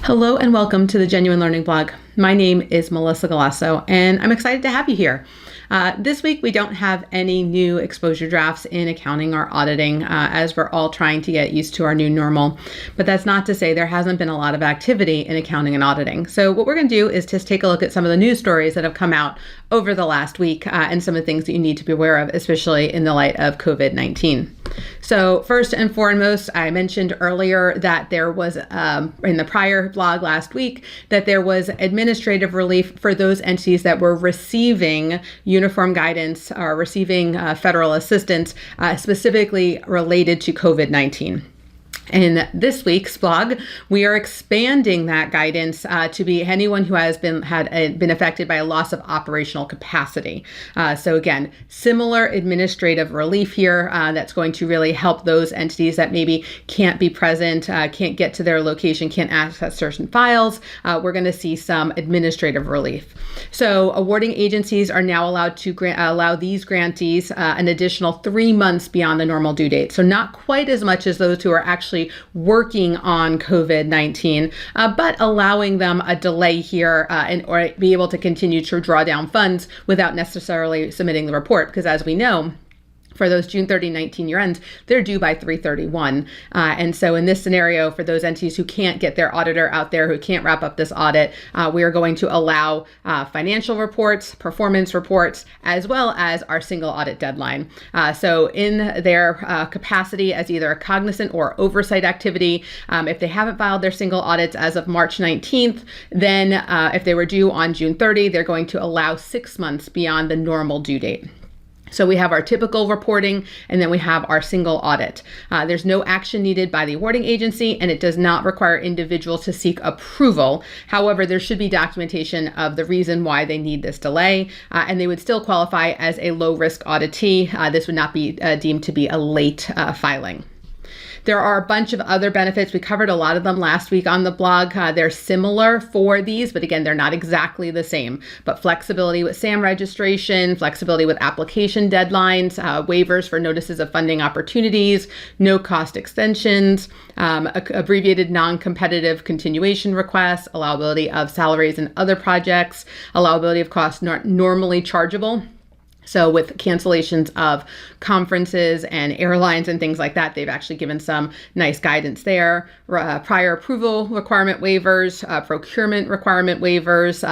Hello and welcome to the Genuine Learning Blog. My name is Melissa Galasso and I'm excited to have you here. This week we don't have any new exposure drafts in accounting or auditing as we're all trying to get used to our new normal. But that's not to say there hasn't been a lot of activity in accounting and auditing. So what we're going to do is just take a look at some of the news stories that have come out over the last week and some of the things that you need to be aware of, especially in the light of COVID-19. So first and foremost, I mentioned earlier that there was, in the prior blog last week, that there was administrative relief for those entities that were receiving uniform guidance or receiving federal assistance specifically related to COVID-19. In this week's blog, we are expanding that guidance to be anyone who has been affected by a loss of operational capacity. So again, similar administrative relief here that's going to really help those entities that maybe can't be present, can't get to their location, can't access certain files. We're going to see some administrative relief. So awarding agencies are now allowed to allow these grantees an additional 3 months beyond the normal due date. So not quite as much as those who are actually working on COVID-19, but allowing them a delay here or be able to continue to draw down funds without necessarily submitting the report. Because as we know, for those June 30, 19 year ends, they're due by 3/31. And so in this scenario, for those entities who can't get their auditor out there, who can't wrap up this audit, we are going to allow financial reports, performance reports, as well as our single audit deadline. So in their capacity as either a cognizant or oversight activity, if they haven't filed their single audits as of March 19th, then if they were due on June 30, they're going to allow 6 months beyond the normal due date. So we have our typical reporting, and then we have our single audit. There's no action needed by the awarding agency, and it does not require individuals to seek approval. However, there should be documentation of the reason why they need this delay, and they would still qualify as a low-risk auditee. This would not be deemed to be a late filing. There are a bunch of other benefits. We covered a lot of them last week on the blog. They're similar for these, but again, they're not exactly the same. But flexibility with SAM registration, flexibility with application deadlines, waivers for notices of funding opportunities, no cost extensions, abbreviated non-competitive continuation requests, allowability of salaries and other projects, allowability of costs not normally chargeable. So with cancellations of conferences and airlines and things like that, they've actually given some nice guidance there. Prior approval requirement waivers, procurement requirement waivers.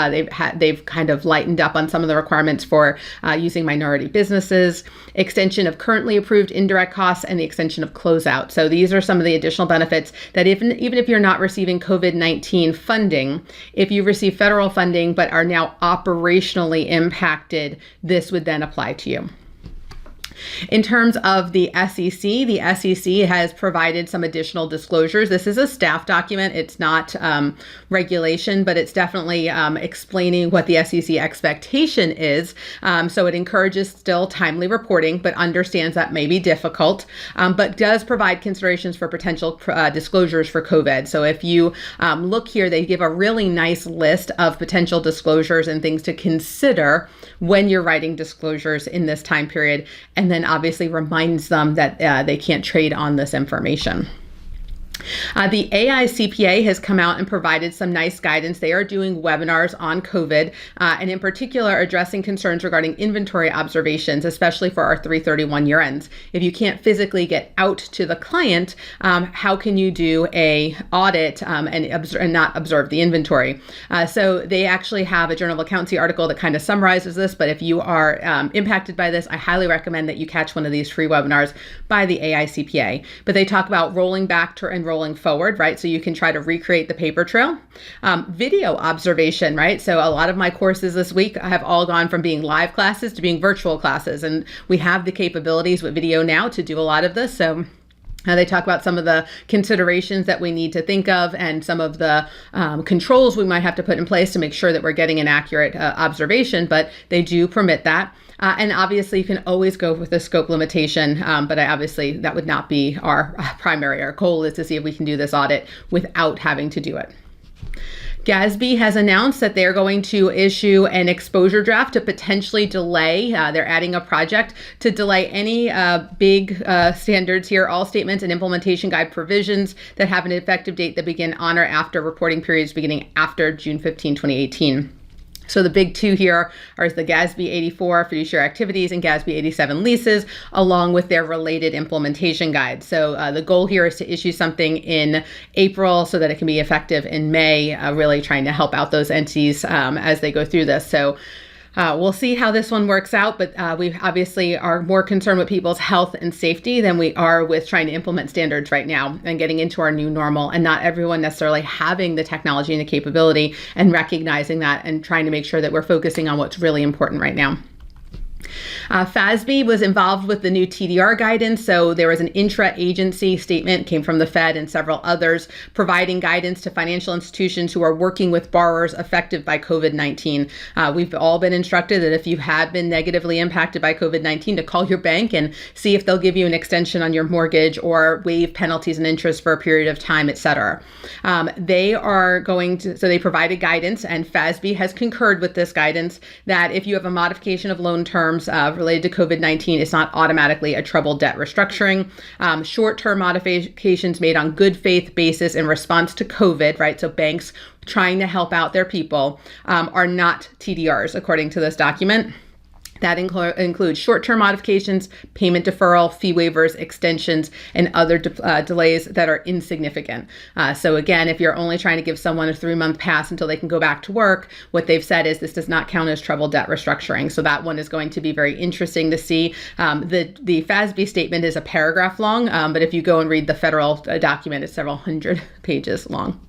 They've kind of lightened up on some of the requirements for using minority businesses, extension of currently approved indirect costs, and the extension of closeout. So these are some of the additional benefits that even if you're not receiving COVID-19 funding, if you receive federal funding but are now operationally impacted, this would then apply to you. In terms of the SEC has provided some additional disclosures. This is a staff document. It's not regulation, but it's definitely explaining what the SEC expectation is. So it encourages still timely reporting, but understands that may be difficult, but does provide considerations for potential disclosures for COVID. So if you look here, they give a really nice list of potential disclosures and things to consider when you're writing disclosures in this time period, and then obviously reminds them that they can't trade on this information. The AICPA has come out and provided some nice guidance. They are doing webinars on COVID and in particular addressing concerns regarding inventory observations, especially for our 3/31 year ends. If you can't physically get out to the client, how can you do a audit and not observe the inventory? So they actually have a Journal of Accountancy article that kind of summarizes this, but if you are impacted by this, I highly recommend that you catch one of these free webinars by the AICPA. But they talk about rolling back and rolling forward, right? So you can try to recreate the paper trail. Video observation, right? So a lot of my courses this week have all gone from being live classes to being virtual classes. And we have the capabilities with video now to do a lot of this. So they talk about some of the considerations that we need to think of and some of the controls we might have to put in place to make sure that we're getting an accurate observation, but they do permit that. And obviously you can always go with a scope limitation, but obviously that would not be our primary. Our goal is to see if we can do this audit without having to do it. GASB has announced that they're going to issue an exposure draft to potentially delay, they're adding a project to delay any big standards here, all statements and implementation guide provisions that have an effective date that begin on or after reporting periods beginning after June 15, 2018. So the big two here are the GASB 84 fiduciary activities and GASB 87 leases, along with their related implementation guide. So the goal here is to issue something in April so that it can be effective in May, really trying to help out those entities as they go through this. So we'll see how this one works out, but we obviously are more concerned with people's health and safety than we are with trying to implement standards right now and getting into our new normal, and not everyone necessarily having the technology and the capability and recognizing that and trying to make sure that we're focusing on what's really important right now. FASB was involved with the new TDR guidance. So there was an intra-agency statement, came from the Fed and several others, providing guidance to financial institutions who are working with borrowers affected by COVID-19. We've all been instructed that if you have been negatively impacted by COVID-19 to call your bank and see if they'll give you an extension on your mortgage or waive penalties and interest for a period of time, etc. They provided guidance, and FASB has concurred with this guidance that if you have a modification of loan terms related to COVID-19, it's not automatically a troubled debt restructuring. Short-term modifications made on good faith basis in response to COVID, right? So banks trying to help out their people are not TDRs, according to this document. That includes short-term modifications, payment deferral, fee waivers, extensions, and other delays that are insignificant. So again, if you're only trying to give someone a 3-month pass until they can go back to work, what they've said is this does not count as troubled debt restructuring. So that one is going to be very interesting to see. The FASB statement is a paragraph long, but if you go and read the federal document, it's several hundred pages long.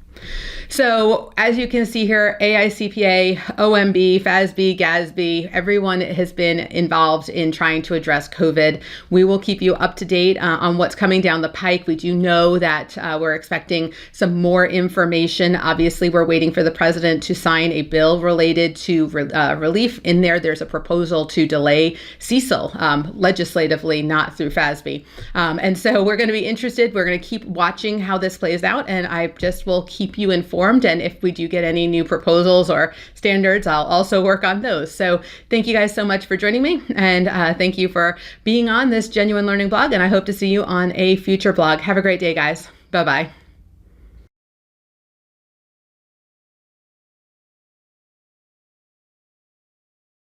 So as you can see here, AICPA, OMB, FASB, GASB, everyone has been involved in trying to address COVID. We will keep you up to date on what's coming down the pike. We do know that we're expecting some more information. Obviously, we're waiting for the president to sign a bill related to relief. In there, there's a proposal to delay CECL legislatively, not through FASB. And so we're going to be interested. We're going to keep watching how this plays out, and I just will keep you informed. And if we do get any new proposals or standards, I'll also work on those. So thank you guys so much for joining me. And thank you for being on this Genuine Learning blog. And I hope to see you on a future blog. Have a great day, guys. Bye-bye.